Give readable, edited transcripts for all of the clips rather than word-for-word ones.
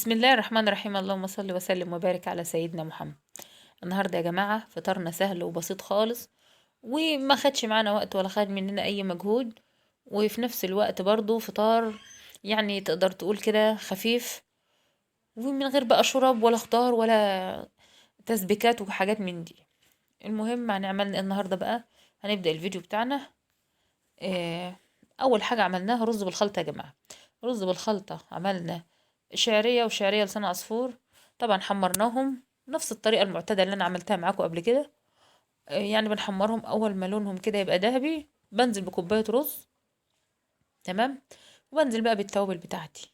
بسم الله الرحمن الرحيم. اللهم صل وسلم وبارك على سيدنا محمد. النهارده يا جماعة فطارنا سهل وبسيط خالص، وما خدش معانا وقت ولا خد مننا اي مجهود، وفي نفس الوقت برضو فطار يعني تقدر تقول كده خفيف، ومن غير بقى شرب ولا خضار ولا تسبيكات وحاجات من دي. المهم هنعمل النهارده بقى، هنبدأ الفيديو بتاعنا. آه، اول حاجة عملناها رز بالخلطة يا جماعة. رز بالخلطة عملنا شعرية وشعرية لسان عصفور، طبعا حمرناهم نفس الطريقة المعتادة اللي انا عملتها معاكم قبل كده. يعني بنحمرهم اول ما لونهم كده يبقى ذهبي، بنزل بكوباية رز. تمام. وبنزل بقى بالتوابل بتاعتي.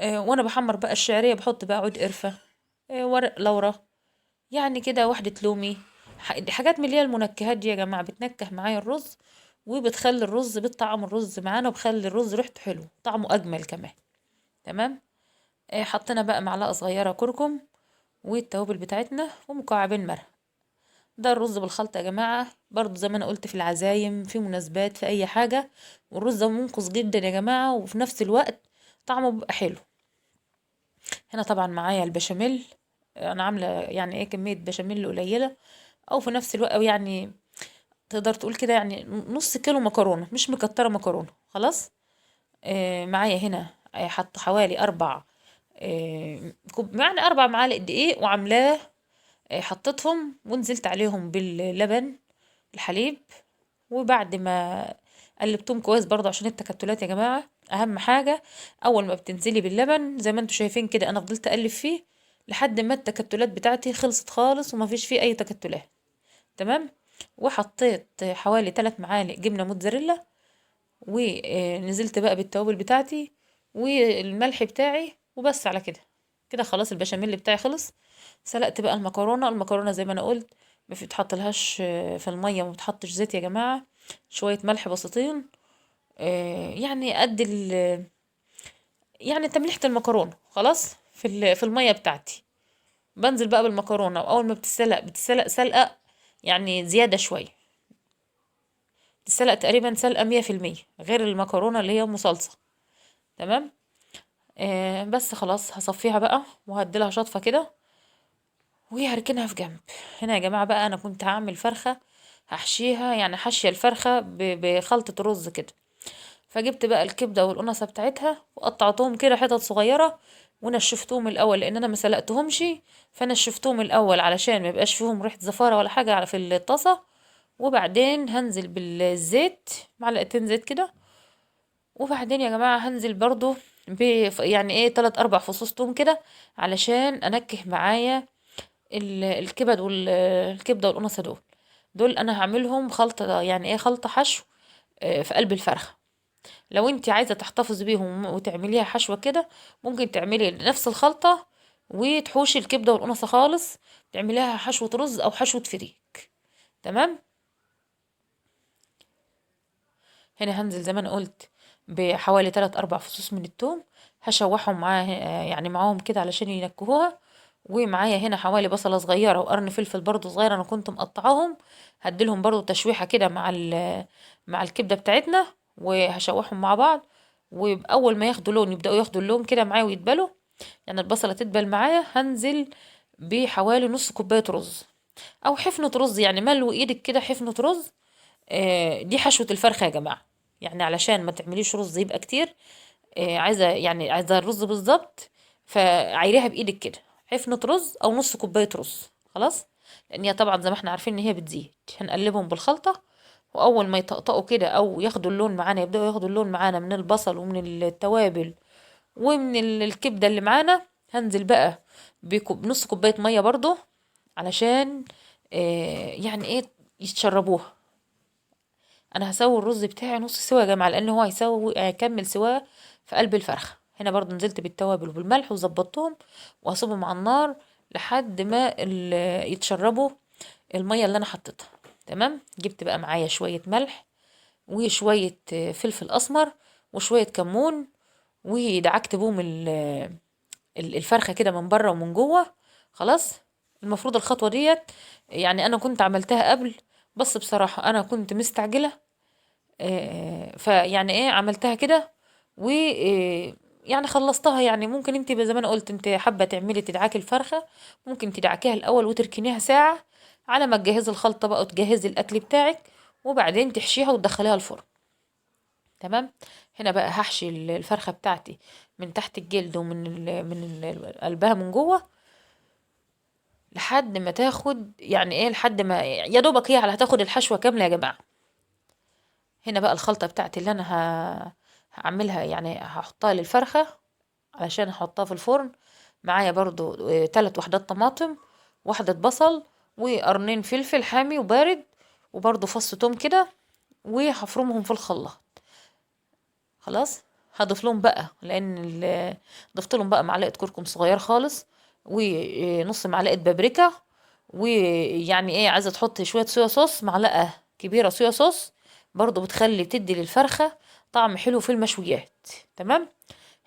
وانا بحمر بقى الشعرية بحط بقى عود قرفة، ورق لورا، يعني كده واحدة لومي. دي حاجات من اللي هي المنكهات دي يا جماعة، بتنكه معايا الرز، وبتخلي الرز بطعم الرز معانا، وبخلي الرز ريحته حلو طعمه اجمل كمان. تمام. حطينا بقى معلقة صغيرة كركم، والتوابل بتاعتنا، ومكعبين مرق. ده الرز بالخلطة يا جماعة، برضو زي ما انا قلت في العزايم في مناسبات في اي حاجة. والرز ده منقذ جدا يا جماعة، وفي نفس الوقت طعمه بيبقى حلو. هنا طبعا معايا البشاميل. انا عاملة يعني ايه كمية بشاميل قليلة، او في نفس الوقت يعني تقدر تقول كده يعني نص كيلو مكرونة، مش مكترة مكرونة خلاص. معايا هنا حط حوالي يعني 4 معالق دقيق وعاملاه. حطيتهم ونزلت عليهم باللبن الحليب. وبعد ما قلبتهم كويس برضه عشان التكتلات يا جماعة أهم حاجة. أول ما بتنزلي باللبن زي ما انتوا شايفين كده، أنا فضلت أقلب فيه لحد ما التكتلات بتاعتي خلصت خالص وما فيش فيه أي تكتلات. تمام. وحطيت حوالي 3 معالق جبنة موتزاريلا، ونزلت بقى بالتوابل بتاعتي والملح بتاعي، وبس على كده. كده خلاص البشاميل بتاعي خلص. سلقت بقى المكرونة زي ما انا قلت، ما في بتحطلهاش في المية، ما بتحطش زيت يا جماعة. شوية ملح بسيطين، يعني قد يعني تمليحة المكرونة خلاص في المية بتاعتي. بنزل بقى بالمكرونة، وأول ما بتتسلق سلقة يعني زيادة شوية. تتسلق تقريبا سلقة 100%، غير المكرونة اللي هي مصلصة. تمام. بس خلاص هصفيها بقى وهديلها شطفة كده، وهركنها في جنب. هنا يا جماعة بقى أنا كنت هعمل فرخة، هحشيها يعني حشية الفرخة بخلطة رز كده. فجبت بقى الكبدة والقنصة بتاعتها وقطعتهم كده حتت صغيرة، ونشفتهم الأول لأن أنا ما سلقتهمش. فنشفتهم الأول علشان ما يبقاش فيهم ريحة زفارة ولا حاجة في الطاسة. وبعدين هنزل بالزيت، معلقتين زيت كده. وبعدين يا جماعة هنزل برضو ب يعني ايه 3 4 فصوص توم كده، علشان انكه معايا الكبدة والقنصة دول انا هعملهم خلطة، يعني ايه خلطة حشو في قلب الفرخة. لو انت عايزة تحتفظي بيهم وتعمليها حشوة كده، ممكن تعملي نفس الخلطة وتحوشي الكبدة والقنصة خالص، تعمليها حشوة رز او حشوة فريك. تمام. هنا هنزل زي ما انا قلت بحوالي 3 4 فصوص من التوم، هشوحهم معاه يعني معاهم كده علشان ينكهوها. ومعايا هنا حوالي بصلة صغيرة وقرن فلفل برضو صغير انا كنت مقطعاهم، هديلهم برضو تشويحة كده مع الكبدة بتاعتنا، وهشوحهم مع بعض. واول ما ياخدوا لون يبداوا ياخدوا اللون كده معايا ويتبلوا، يعني البصلة تدبل معايا، هنزل بحوالي نص كوباية رز او حفنة رز، يعني ملو ايدك كده حفنة رز. دي حشوة الفرخة يا جماعة، يعني علشان ما تعمليش رز يبقى كتير. عايزة الرز بالظبط، فعايريها بإيدك كده حفنة رز أو نص كوباية رز خلاص. لأن هي طبعا زي ما احنا عارفين إن هي بتزيد. هنقلبهم بالخلطة، وأول ما يطقطقوا كده أو ياخدوا اللون معانا، يبدأوا ياخدوا اللون معانا من البصل ومن التوابل ومن الكبدة اللي معانا، هنزل بقى بنص كوباية مية برضو، علشان يعني ايه يتشربوها. انا هسوي الرز بتاعي نص سوا يا جماعه، لان هو هيكمل سواه في قلب الفرخه. هنا برضو نزلت بالتوابل وبالملح وظبطتهم، وهسيبهم على النار لحد ما يتشربوا الميه اللي انا حطيتها. تمام. جبت بقى معايا شويه ملح، وشويه فلفل اسمر، وشويه كمون، ودعكت بهم الفرخه كده من بره ومن جوه خلاص. المفروض الخطوه ديت يعني انا كنت عملتها قبل، بس بصراحه انا كنت مستعجله. فيعني ايه عملتها كده، و يعني خلصتها. يعني ممكن انت زي ما انا قلت، انت حابه تعملي تدعكي الفرخه، ممكن تدعكيها الاول وتركنيها ساعه على ما تجهزي الخلطه بقى وتجهزي الاكل بتاعك، وبعدين تحشيها وتدخليها الفرن. تمام. هنا بقى هحشي الفرخه بتاعتي من تحت الجلد ومن قلبها من جوه، لحد ما تاخد يعني ايه، لحد ما يا دوبك هي على هتاخد الحشوه كامله يا جماعه. هنا بقى الخلطه بتاعتي اللي انا هعملها، يعني هحطها للفرخه علشان احطها في الفرن. معايا برضو 3 وحدات طماطم، واحدة بصل، وقرنين فلفل حامي وبارد، وبرضو فص توم كده، وهفرمهم في الخلاط. خلاص. هضيف لهم بقى، لان ضفت لهم بقى معلقة كركم صغير خالص، ونص معلقة بابريكا، ويعني ايه عايزة تحط شوية صويا صوص، معلقة كبيرة صويا صوص، برضو بتدي للفرخة طعم حلو في المشويات. تمام.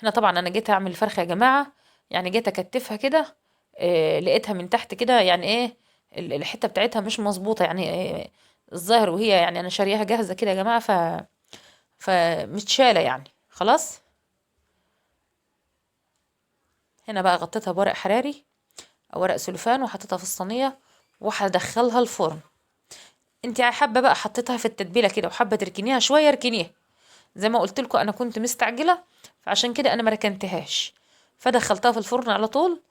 هنا طبعا انا جيت اعمل الفرخه يا جماعه، يعني جيت اكتفها كده، لقيتها من تحت كده يعني ايه، الحته بتاعتها مش مظبوطه يعني، الظاهر، وهي يعني انا شاريها جاهزه كده يا جماعه، فمتشاله يعني. خلاص. هنا بقى غطيتها بورق حراري او ورق سلوفان، وحطيتها في الصينيه، وهدخلها الفرن. انت حابه بقى حطيتها في التتبيله كده وحابه تركنيها شويه اركنيها، زي ما قلت لكم انا كنت مستعجله، فعشان كده انا ما ركنتهاش، فدخلتها في الفرن على طول.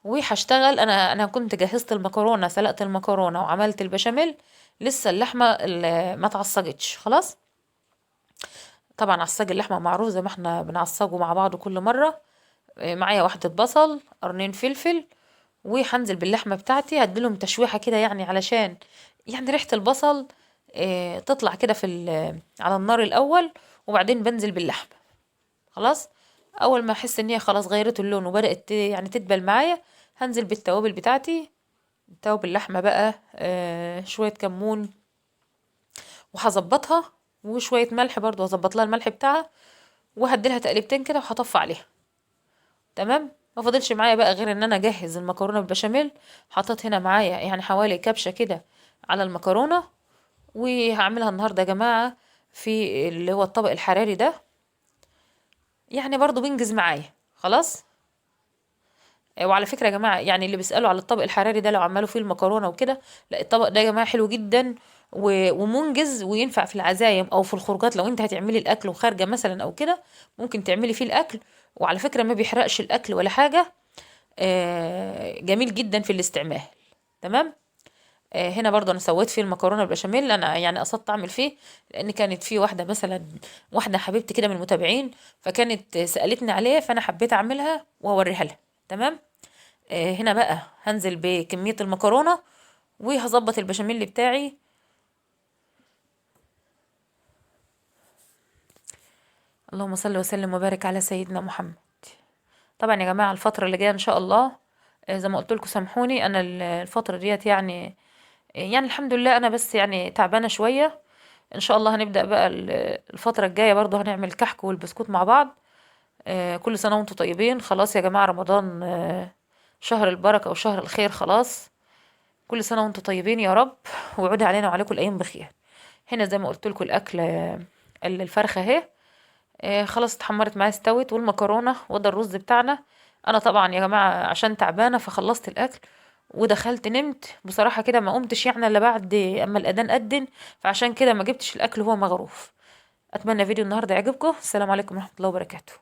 وهشتغل انا كنت جهزت المكرونه، سلقت المكرونه وعملت البشاميل، لسه اللحمه اللي ما اتعصجتش. خلاص. طبعا عصاج اللحمه معروف زي ما احنا بنعصجه مع بعض كل مره. معايا واحده بصل، قرنين فلفل، وهنزل باللحمه بتاعتي هديلهم تشويحه كده، يعني علشان يعني ريحه البصل تطلع كده على النار الاول، وبعدين بنزل باللحمه. خلاص. اول ما احس ان هي خلاص غيرت اللون وبدات يعني تدبل معايا، هنزل بالتوابل بتاعتي، توابل اللحمه بقى، شويه كمون، وهظبطها، وشويه ملح برضو هظبط لها الملح بتاعها، وهديلها تقليبتين كده وهطفي عليها. تمام. ما فاضلش معايا بقى غير ان انا اجهز المكرونه بالبشاميل. حطيت هنا معايا يعني حوالي كبشه كده على المكرونه، وهعملها النهارده يا جماعه في اللي هو الطبق الحراري ده، يعني برضو بينجز معايا. خلاص. وعلى فكرة يا جماعة، يعني اللي بيسألوا على الطبق الحراري ده لو عملوا فيه المكرونة وكده، لا الطبق ده يا جماعة حلو جدا ومنجز، وينفع في العزايم او في الخروجات، لو انت هتعملي الاكل وخارجة مثلا او كده، ممكن تعملي فيه الاكل. وعلى فكرة ما بيحرقش الاكل ولا حاجة، جميل جدا في الاستعمال. تمام. هنا برضو انا سويت فيه المكرونه البشاميل، انا يعني قصدت اعمل فيه، لان كانت في واحده مثلا، واحده حبيبتي كده من المتابعين، فكانت سالتني عليه، فانا حبيت اعملها واوريها لها. تمام. هنا بقى هنزل بكمية المكرونة، وهظبط البشاميل بتاعي. اللهم صل وسلم وبارك على سيدنا محمد. طبعا يا جماعة الفترة اللي جاية ان شاء الله، زي ما قلت لكم سامحوني، انا الفترة ديت يعني، يعني الحمد لله انا بس يعني تعبانة شوية. ان شاء الله هنبدأ بقى الفترة الجاية برضو هنعمل الكحك والبسكوت مع بعض. كل سنة وانتم طيبين. خلاص يا جماعة رمضان شهر البركة وشهر الخير. خلاص. كل سنة وانتم طيبين يا رب، ويعود علينا وعليكم الأيام بخير. هنا زي ما قلت لكم الأكل، الفرخة اهي، خلاص اتحمرت معايا استوت، والمكرونة وده الرز بتاعنا. أنا طبعا يا جماعة عشان تعبانة فخلصت الأكل ودخلت نمت بصراحة كده، ما قمتش يعني إلا بعد أما الأذان أذن، فعشان كده ما جبتش الأكل وهو مغروف. أتمنى فيديو النهاردة يعجبكم. السلام عليكم ورحمة الله وبركاته.